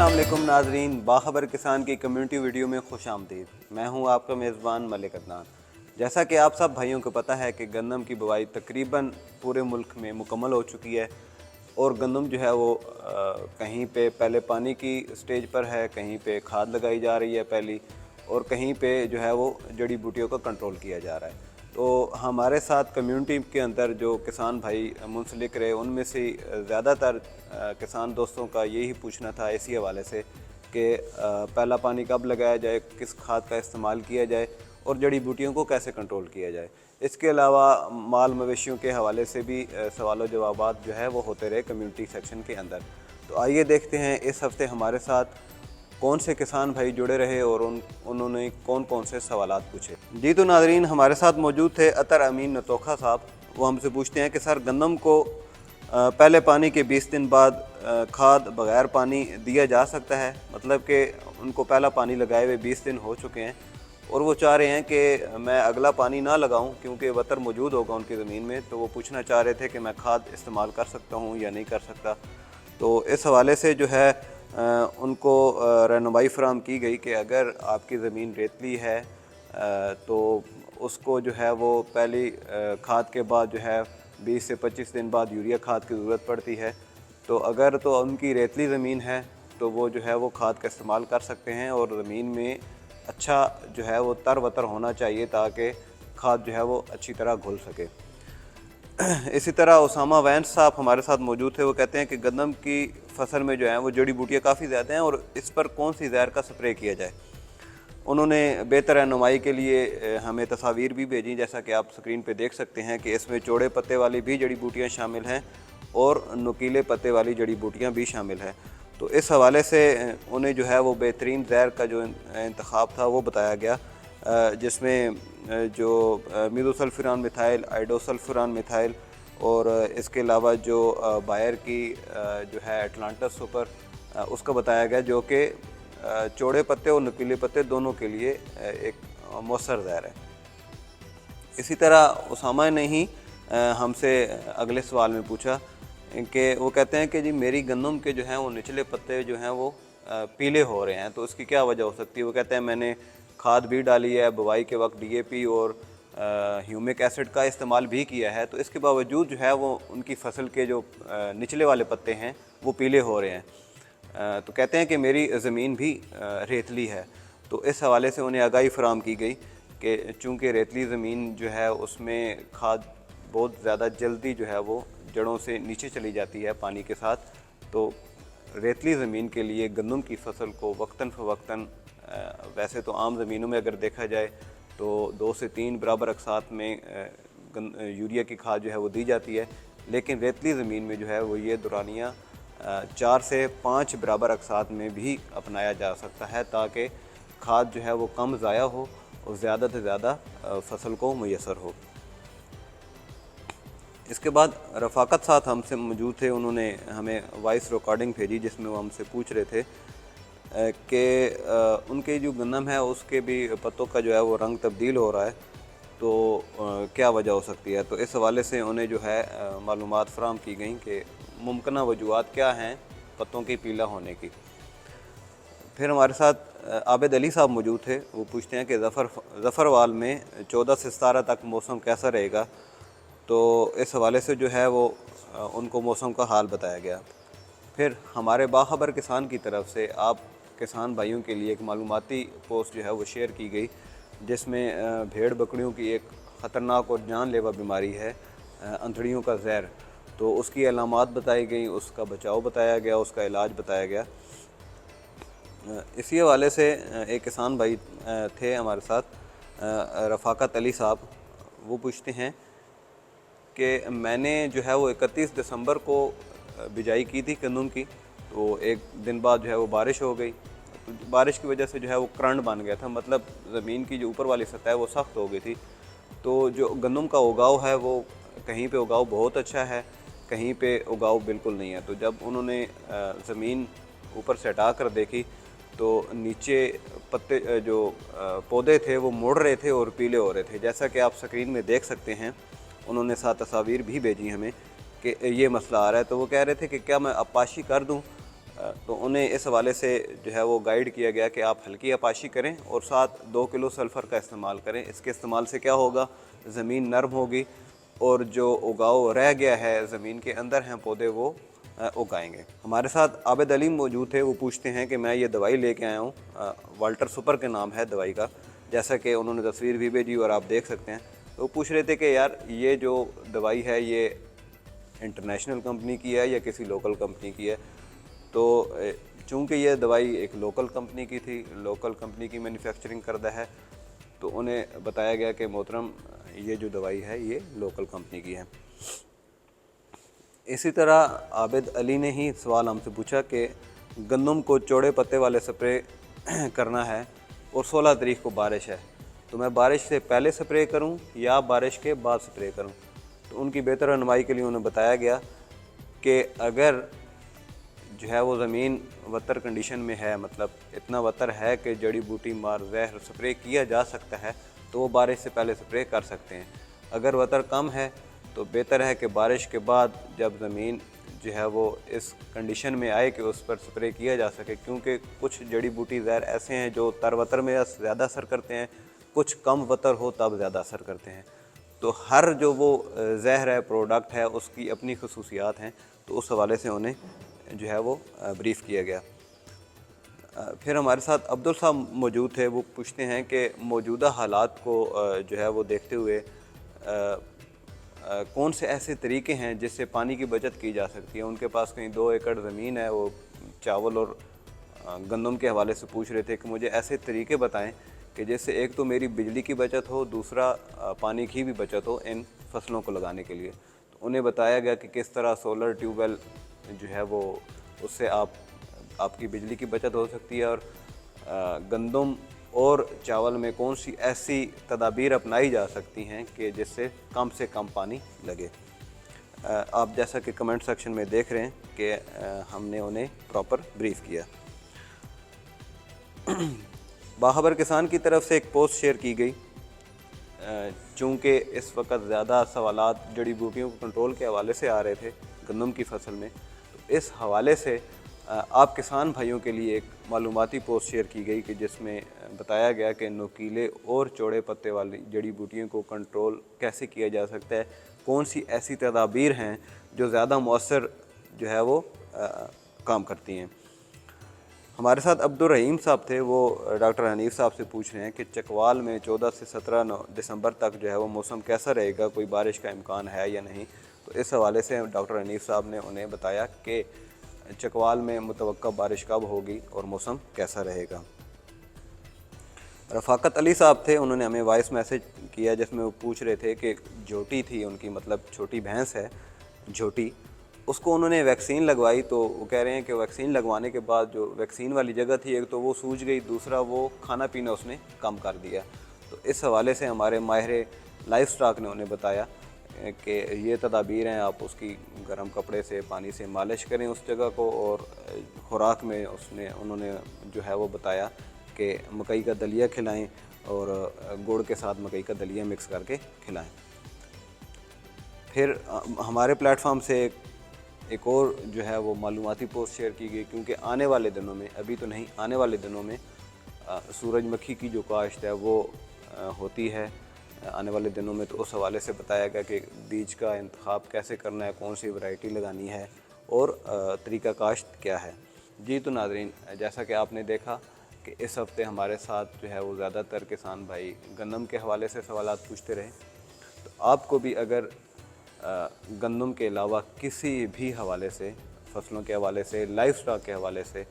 अस्सलाम वालेकुम नाजरीन, बाखबर किसान की कम्युनिटी वीडियो में खुश आमदीद। मैं हूं आपका मेज़बान मलिक अदनान। जैसा कि आप सब भाइयों को पता है कि गंदम की बुवाई तकरीबन पूरे मुल्क में मुकम्मल हो चुकी है और गंदम जो है वो कहीं पे पहले पानी की स्टेज पर है, कहीं पे खाद लगाई जा रही है पहली, और कहीं पे जो है वो जड़ी बूटियों का कंट्रोल किया जा रहा है। तो हमारे साथ कम्युनिटी के अंदर जो किसान भाई मुंसलिक रहे, उनमें से ज़्यादातर किसान दोस्तों का यही पूछना था इसी हवाले से कि पहला पानी कब लगाया जाए, किस खाद का इस्तेमाल किया जाए और जड़ी बूटियों को कैसे कंट्रोल किया जाए। इसके अलावा माल मवेशियों के हवाले से भी सवाल जवाबात जो है वो होते रहे कम्युनिटी सेक्शन के अंदर। तो आइए देखते हैं इस हफ़्ते हमारे साथ कौन से किसान भाई जुड़े रहे और उन्होंने कौन कौन से सवालात पूछे। जी तो नाजरीन, हमारे साथ मौजूद थे अतर अमीन नतोखा साहब। वो हमसे पूछते हैं कि सर, गंदम को पहले पानी के 20 दिन बाद खाद बग़ैर पानी दिया जा सकता है? मतलब कि उनको पहला पानी लगाए हुए 20 दिन हो चुके हैं और वो चाह रहे हैं कि मैं अगला पानी ना लगाऊं क्योंकि वतर मौजूद होगा उनकी ज़मीन में। तो वो पूछना चाह रहे थे कि मैं खाद इस्तेमाल कर सकता हूं या नहीं कर सकता। तो इस हवाले से जो है उनको रहनुमाई फ़राहम की गई कि अगर आपकी ज़मीन रेतली है तो उसको जो है वो पहली खाद के बाद जो है 20 से 25 दिन बाद यूरिया खाद की ज़रूरत पड़ती है। तो अगर तो उनकी रेतली ज़मीन है तो वो जो है वो खाद का इस्तेमाल कर सकते हैं और ज़मीन में अच्छा जो है वो तर वतर होना चाहिए ताकि खाद जो है वो अच्छी तरह घुल सके। इसी तरह उसामा वैंस साहब हमारे साथ मौजूद थे। वो कहते हैं कि गंदम की फसल में जो है वो जड़ी बूटियाँ काफ़ी ज़्यादा हैं और इस पर कौन सी जहर का स्प्रे किया जाए। उन्होंने बेहतर रहनुमाई के लिए हमें तस्वीर भी भेजी, जैसा कि आप स्क्रीन पे देख सकते हैं कि इसमें चौड़े पत्ते वाली भी जड़ी बूटियाँ शामिल हैं और नुकीले पत्ते वाली जड़ी बूटियाँ भी शामिल हैं। तो इस हवाले से उन्हें जो है वो बेहतरीन जहर का जो इंतखाब था वो बताया गया, जिसमें जो मिथोसल्फिरान मिथाइल, आइडोसल्फिरान मिथाइल और इसके अलावा जो बायर की जो है एटलांटस सुपर उसका बताया गया, जो कि चौड़े पत्ते और नुकीले पत्ते दोनों के लिए एक मौसर जहर है। इसी तरह उसामा ने ही हमसे अगले सवाल में पूछा कि वो कहते हैं कि जी मेरी गंदम के जो हैं वो निचले पत्ते जो हैं वो पीले हो रहे हैं, तो उसकी क्या वजह हो सकती है। वो कहते हैं मैंने खाद भी डाली है, बुवाई के वक्त डीएपी और ह्यूमिक एसिड का इस्तेमाल भी किया है, तो इसके बावजूद जो है वो उनकी फसल के जो निचले वाले पत्ते हैं वो पीले हो रहे हैं। तो कहते हैं कि मेरी ज़मीन भी रेतली है। तो इस हवाले से उन्हें आगाही फ़राहम की गई कि चूँकि रेतली ज़मीन जो है उसमें खाद बहुत ज़्यादा जल्दी जो है वो जड़ों से नीचे चली जाती है पानी के साथ। तो रेतली ज़मीन के लिए गंदम की फसल को वक्तन फ़वक्तन, वैसे तो आम ज़मीनों में अगर देखा जाए तो 2 से 3 बराबर अक़सात में यूरिया की खाद जो है वो दी जाती है, लेकिन रेतली ज़मीन में जो है वो ये दौरानिया 4 से 5 बराबर अक़सात में भी अपनाया जा सकता है ताकि खाद जो है वो कम ज़ाया हो और ज़्यादा से ज़्यादा फसल को मुयस्सर हो। इसके बाद रफ़ाकत साथ हमसे मौजूद थे। उन्होंने हमें वॉइस रिकॉर्डिंग भेजी जिसमें वो हमसे पूछ रहे थे कि उनके जो गंदम है उसके भी पत्तों का जो है वो रंग तब्दील हो रहा है, तो क्या वजह हो सकती है। तो इस हवाले से उन्हें जो है मालूमात फ़राहम की गई कि मुमकिन वजूहात क्या हैं पत्तों की पीला होने की। फिर हमारे साथ आबिद अली साहब मौजूद थे। वो पूछते हैं कि ज़फ़रवाल में 14 से 17 तक मौसम कैसा रहेगा। तो इस हवाले से जो है वो उनको मौसम का हाल बताया गया। फिर हमारे बाखबर किसान की तरफ से आप किसान भाइयों के लिए एक मालूमाती पोस्ट जो है वो शेयर की गई, जिसमें भेड़ बकरियों की एक ख़तरनाक और जानलेवा बीमारी है अंथड़ियों का ज़हर। तो उसकी अलामात बताई गई, उसका बचाव बताया गया, उसका इलाज बताया गया। इसी हवाले से एक किसान भाई थे हमारे साथ, रफ़ाकत अली साहब। वो पूछते हैं कि मैंने जो है वो 31 दिसंबर को बिजाई की थी गंदम की, तो एक दिन बाद जो है वो बारिश हो गई। तो बारिश की वजह से जो है वो करंट बन गया था, मतलब ज़मीन की जो ऊपर वाली सतह है वो सख्त हो गई थी। तो जो गंदम का उगाव है वो कहीं पे उगाव बहुत अच्छा है, कहीं पे उगाव बिल्कुल नहीं है। तो जब उन्होंने ज़मीन ऊपर से हटा कर देखी तो नीचे पत्ते जो पौधे थे वो मुड़ रहे थे और पीले हो रहे थे, जैसा कि आप स्क्रीन में देख सकते हैं। उन्होंने साथ तस्वीर भी भेजी हमें कि ये मसला आ रहा है। तो वो कह रहे थे कि क्या मैं अपाशी कर दूं तो उन्हें इस हवाले से जो है वो गाइड किया गया कि आप हल्की अपाशी करें और साथ 2 किलो सल्फ़र का इस्तेमाल करें। इसके इस्तेमाल से क्या होगा, ज़मीन नरम होगी और जो उगाव रह गया है ज़मीन के अंदर हैं पौधे वो उगाएंगे। हमारे साथ आबिद अली मौजूद थे। वो पूछते हैं कि मैं ये दवाई लेके आया हूँ, वाल्टर सुपर के नाम है दवाई का, जैसा कि उन्होंने तस्वीर भी भेजी और आप देख सकते हैं। तो वो पूछ रहे थे कि यार ये जो दवाई है ये इंटरनेशनल कंपनी की है या किसी लोकल कंपनी की है। तो चूँकि ये दवाई एक लोकल कंपनी की थी, लोकल कंपनी की मैन्युफैक्चरिंग करदा है, तो उन्हें बताया गया कि मोहतरम ये जो दवाई है ये लोकल कंपनी की है। इसी तरह आबिद अली ने ही सवाल हमसे पूछा कि गंदम को चौड़े पत्ते वाले स्प्रे करना है और 16 तारीख को बारिश है, तो मैं बारिश से पहले स्प्रे करूं या बारिश के बाद स्प्रे करूं। तो उनकी बेहतर रहनुमाई के लिए उन्हें बताया गया कि अगर जो है वो ज़मीन वतर कंडीशन में है, मतलब इतना वतर है कि जड़ी बूटी मार जहर स्प्रे किया जा सकता है, तो वो बारिश से पहले स्प्रे कर सकते हैं। अगर वतर कम है तो बेहतर है कि बारिश के बाद जब ज़मीन जो है वो इस कंडीशन में आए कि उस पर स्प्रे किया जा सके, क्योंकि कुछ जड़ी बूटी ज़हर ऐसे हैं जो तर वतर में ज़्यादा असर करते हैं, कुछ कम वतर हो तब ज़्यादा असर करते हैं। तो हर जो वो ज़हर है, प्रोडक्ट है, उसकी अपनी खसूसियात हैं। तो उस हवाले से उन्हें जो है वो ब्रीफ़ किया गया। फिर हमारे साथ अब्दुल साहब मौजूद थे। वो पूछते हैं कि मौजूदा हालात को जो है वो देखते हुए कौन से ऐसे तरीके हैं जिससे पानी की बचत की जा सकती है। उनके पास कहीं 2 एकड़ ज़मीन है, वो चावल और गंदम के हवाले से पूछ रहे थे कि मुझे ऐसे तरीके बताएं कि जिससे एक तो मेरी बिजली की बचत हो, दूसरा पानी की भी बचत हो इन फसलों को लगाने के लिए। तो उन्हें बताया गया कि किस तरह सोलर ट्यूबवेल जो है वो उससे आपकी बिजली की बचत हो सकती है, और गंदम और चावल में कौन सी ऐसी तदाबीर अपनाई जा सकती हैं कि जिससे कम से कम पानी लगे। आप जैसा कि कमेंट सेक्शन में देख रहे हैं कि हमने उन्हें प्रॉपर ब्रीफ़ किया। बाखबर किसान की तरफ से एक पोस्ट शेयर की गई। चूँकि इस वक्त ज़्यादा सवालात जड़ी बूटियों को कंट्रोल के हवाले से आ रहे थे गंदम की फसल में, तो इस हवाले से आप किसान भाइयों के लिए एक मालूमाती पोस्ट शेयर की गई कि जिसमें बताया गया कि नुकीले और चौड़े पत्ते वाली जड़ी बूटियों को कंट्रोल कैसे किया जा सकता है, कौन सी ऐसी तदाबीर हैं जो ज़्यादा मौसर जो है वो काम करती हैं। हमारे साथ अब्दुल रहीम साहब थे। वो डॉक्टर हनीफ साहब से पूछ रहे हैं कि चकवाल में 14 से 17 दिसंबर तक जो है वो मौसम कैसा रहेगा, कोई बारिश का इम्कान है या नहीं। तो इस हवाले से डॉक्टर हनीफ साहब ने उन्हें बताया कि चकवाल में मुतवक्का बारिश कब होगी और मौसम कैसा रहेगा। रफ़ाकत अली साहब थे, उन्होंने हमें वॉइस मैसेज किया जिसमें वो पूछ रहे थे कि झोटी थी उनकी, मतलब छोटी भैंस है झोटी, उसको उन्होंने वैक्सीन लगवाई। तो वो कह रहे हैं कि वैक्सीन लगवाने के बाद जो वैक्सीन वाली जगह थी, एक तो वो सूज गई, दूसरा वो खाना पीना उसने कम कर दिया। तो इस हवाले से हमारे माहिर लाइफ स्टॉक ने उन्हें बताया कि ये तदाबीर हैं, आप उसकी गर्म कपड़े से पानी से मालिश करें उस जगह को, और खुराक में उन्होंने जो है वो बताया कि मकई का दलिया खिलाएं और गुड़ के साथ मकई का दलिया मिक्स करके खिलाएं। फिर हमारे प्लेटफॉर्म से एक और जो है वो मालूमाती पोस्ट शेयर की गई, क्योंकि आने वाले दिनों में, अभी तो नहीं, आने वाले दिनों में सूरजमुखी की जो काश्त है वो होती है आने वाले दिनों में। तो उस हवाले से बताया गया कि बीज का इंतखाब कैसे करना है, कौन सी वैरायटी लगानी है और तरीका काश्त क्या है। जी तो नाज़रीन, जैसा कि आपने देखा कि इस हफ़्ते हमारे साथ जो है वो ज़्यादातर किसान भाई गंदम के हवाले से सवालात पूछते रहे। तो आपको भी अगर गंदम के अलावा किसी भी हवाले से, फसलों के हवाले से, लाइफ स्टॉक के हवाले से,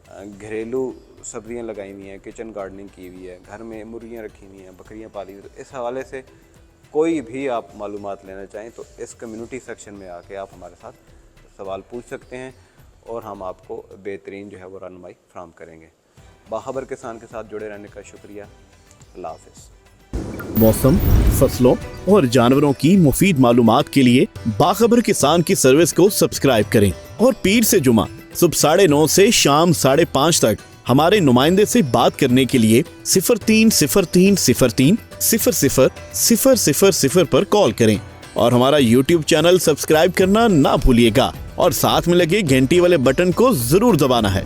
घरेलू सब्जियां लगाई हुई हैं, किचन गार्डनिंग की हुई है, घर में मुर्गियां रखी हुई हैं, बकरियां पाली हुई, तो इस हवाले से कोई भी आप मालूमात लेना चाहें तो इस कम्युनिटी सेक्शन में आके आप हमारे साथ सवाल पूछ सकते हैं और हम आपको बेहतरीन जो है वो रहनुमाई फराहम करेंगे। बाखबर किसान के साथ जुड़े रहने का शुक्रिया। अल्लाह हाफ़िज़। मौसम, फसलों और जानवरों की मुफीद मालूमात के लिए बाखबर किसान की सर्विस को सब्सक्राइब करें और पीर से जुमा सुबह 9:30 से शाम 5:30 तक हमारे नुमाइंदे से बात करने के लिए 0303030000 पर कॉल करें और हमारा YouTube चैनल सब्सक्राइब करना ना भूलिएगा और साथ में लगे घंटी वाले बटन को जरूर दबाना है।